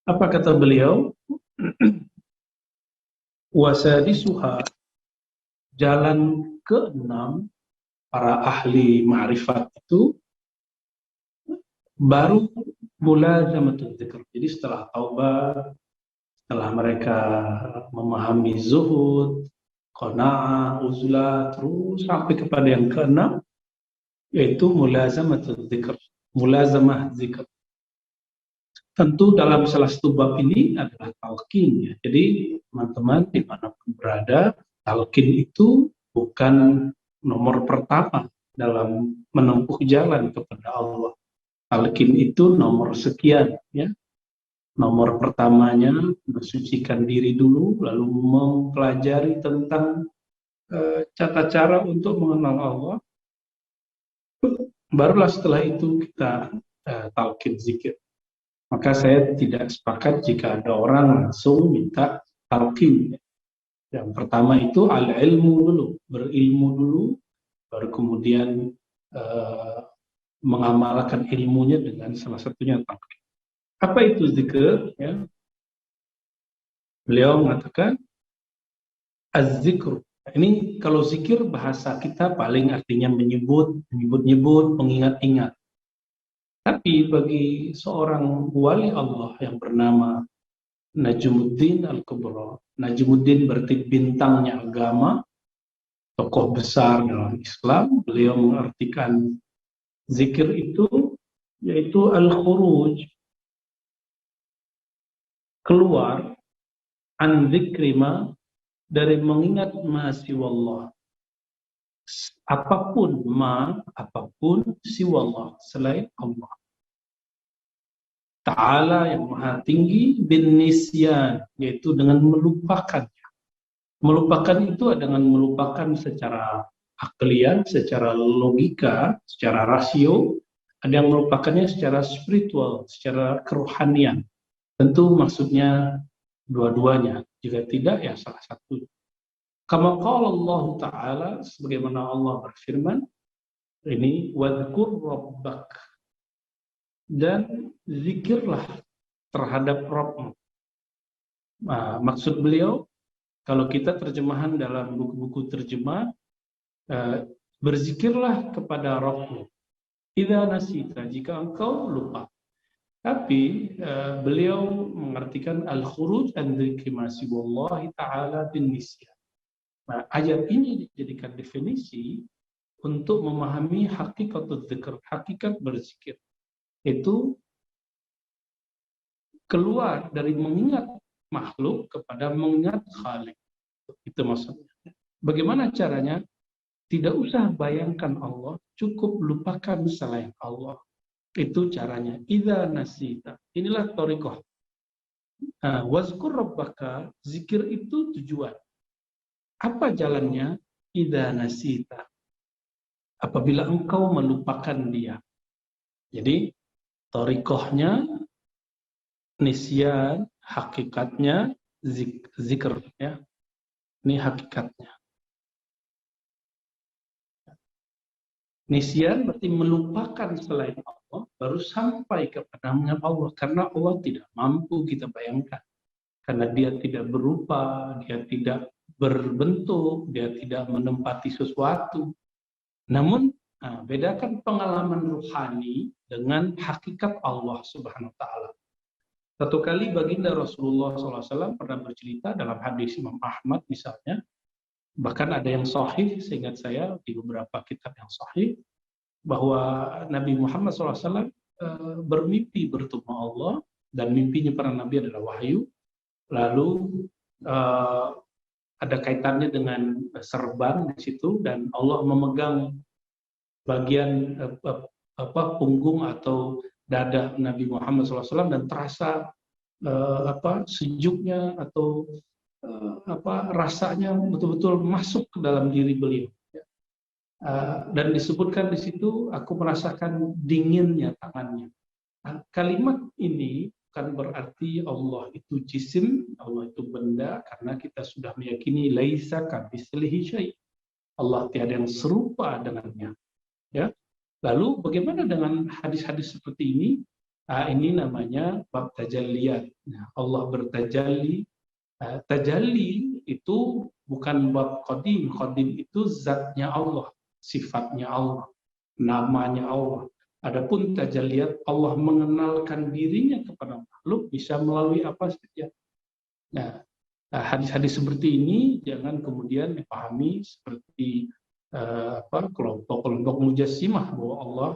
Apa kata beliau? Wasadisuha, jalan keenam para ahli ma'rifat itu baru mulazamatul dzikr. Jadi setelah taubat, setelah mereka memahami zuhud, qanaah, uzlah, terus sampai kepada yang keenam, yaitu mulazamatul dzikr, mulazamah dzikr. Tentu dalam salah satu bab ini adalah talqin ya. Jadi teman-teman dimanapun berada, talqin itu bukan nomor pertama dalam menempuh jalan kepada Allah. Talqin itu nomor sekian ya. Nomor pertamanya mensucikan diri dulu, lalu mempelajari tentang tata cara untuk mengenal Allah. Barulah setelah itu kita talqin zikir. Maka saya tidak sepakat jika ada orang langsung minta talqin. Yang pertama itu al-ilmu dulu, berilmu dulu, baru kemudian mengamalkan ilmunya dengan salah satunya talqin. Apa itu zikir? Ya. Beliau mengatakan az-zikr. Ini kalau zikir bahasa kita paling artinya menyebut-nyebut, mengingat-ingat. Tapi bagi seorang wali Allah yang bernama Najmuddin Al-Kubra. Najmuddin berarti bintangnya agama, tokoh besar dalam Islam. Beliau mengartikan zikir itu yaitu al-khuruj, keluar, an dzikrima, dari mengingat ma siwallah. Apapun siwallah, selain Allah. Ta'ala yang maha tinggi, bin nisyan, yaitu dengan melupakan. Melupakan itu dengan melupakan secara aklian, secara logika, secara rasio. Ada yang melupakannya secara spiritual, secara kerohanian. Tentu maksudnya dua-duanya. Jika tidak, ya salah satu. Kama qala Allah Ta'ala, sebagaimana Allah berfirman, ini, wadhkur rabbak. Dan zikirlah terhadap Rabbmu. Nah, maksud beliau, kalau kita terjemahan dalam buku-buku terjemah, berzikirlah kepada Rabbmu. Idza nasita, jika engkau lupa. Tapi beliau mengartikan al-khuruj an dzikri ma siwallahi ta'ala bin nisyan. Nah, ayat ini dijadikan definisi untuk memahami hakikat dzikir, hakikat berzikir. Itu keluar dari mengingat makhluk kepada mengingat Khalik. Itu maksudnya. Bagaimana caranya? Tidak usah bayangkan Allah, cukup lupakan selain Allah. Itu caranya. Idza nasita. Inilah thariqah. Wazkur rabbaka, zikir itu tujuan. Apa jalannya? Idza nasita. Apabila engkau melupakan dia. Jadi, thariqahnya, nisyan, hakikatnya, zikr. Ya. Ini hakikatnya. Nisyan berarti melupakan selain Allah, baru sampai kepada mengenal Allah. Karena Allah tidak mampu kita bayangkan. Karena dia tidak berupa, dia tidak berbentuk, dia tidak menempati sesuatu. Namun, bedakan pengalaman ruhani dengan hakikat Allah Subhanahu wa Ta'ala. Satu kali baginda Rasulullah SAW pernah bercerita dalam hadis Imam Ahmad misalnya, bahkan ada yang sahih, seingat saya di beberapa kitab yang sahih, bahwa Nabi Muhammad SAW bermimpi bertemu Allah, dan mimpinya para Nabi adalah wahyu. Lalu ada kaitannya dengan serban di situ, dan Allah memegang bagian punggung atau dada Nabi Muhammad SAW, dan terasa sejuknya atau rasanya betul-betul masuk ke dalam diri beliau. Dan disebutkan di situ, aku merasakan dinginnya tangannya. Kalimat ini bukan berarti Allah itu jisim, Allah itu benda, karena kita sudah meyakini laisa kamitslihi syai'. Allah tiada yang serupa dengannya. Ya. Lalu bagaimana dengan hadis-hadis seperti ini? Ini namanya bab tajalliyat. Nah, Allah bertajalli. Tajalli itu bukan bab qadim. Qadim itu zatnya Allah, sifatnya Allah, namanya Allah. Adapun tajalliyat, Allah mengenalkan dirinya kepada makhluk bisa melalui apa saja. Nah, hadis-hadis seperti ini jangan kemudian dipahami seperti kelompok-kelompok mujassimah bahwa Allah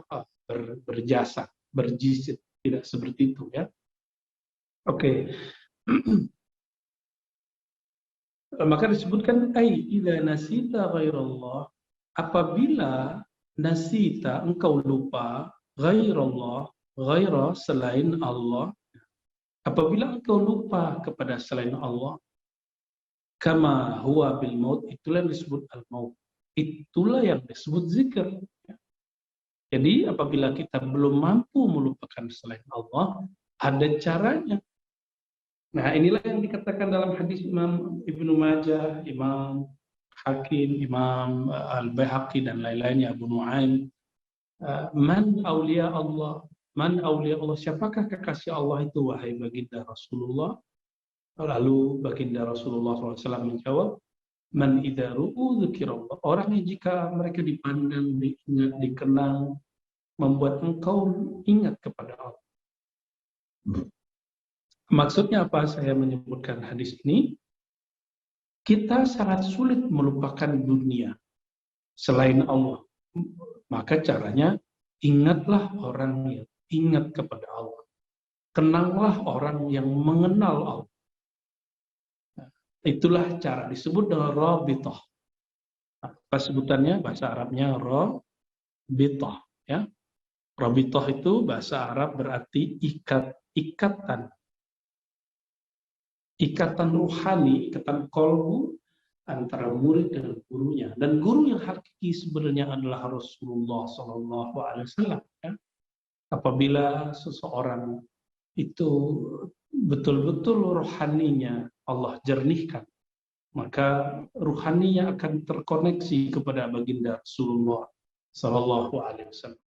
berjasa, berjisim. Tidak seperti itu ya. Oke. Maka disebutkan idza nasita ghairallah, apabila nasita engkau lupa ghairallah, ghaira selain Allah, apabila engkau lupa kepada selain Allah, kama huwa bil maut, itulah yang disebut al maut, itulah yang disebut zikir. Jadi apabila kita belum mampu melupakan selain Allah, ada caranya. Nah, inilah yang dikatakan dalam hadis Imam Ibnu Majah, Imam Hakim, Imam Al-Baihaqi dan lain-lainnya, Abu Nuaim. Man aulia Allah, man aulia Allah, siapakah kekasih Allah itu wahai baginda Rasulullah? Lalu baginda Rasulullah SAW menjawab, man idza ru'u dzikrallah, orang yang jika mereka dipandang, diingat, dikenang, membuat engkau ingat kepada Allah. Maksudnya apa saya menyebutkan hadis ini? Kita sangat sulit melupakan dunia selain Allah. Maka caranya, ingatlah orang yang ingat kepada Allah. Kenanglah orang yang mengenal Allah. Itulah cara, disebut dengan rabithah. Apa sebutannya? Bahasa Arabnya rabithah. Ya. Rabithah itu bahasa Arab berarti ikatan. Ikatan ruhani, ikatan kolbu antara murid dengan gurunya. Dan guru yang hakiki sebenarnya adalah Rasulullah SAW. Ya. Apabila seseorang itu betul-betul rohaninya Allah jernihkan, maka ruhaninya akan terkoneksi kepada baginda Rasulullah SAW.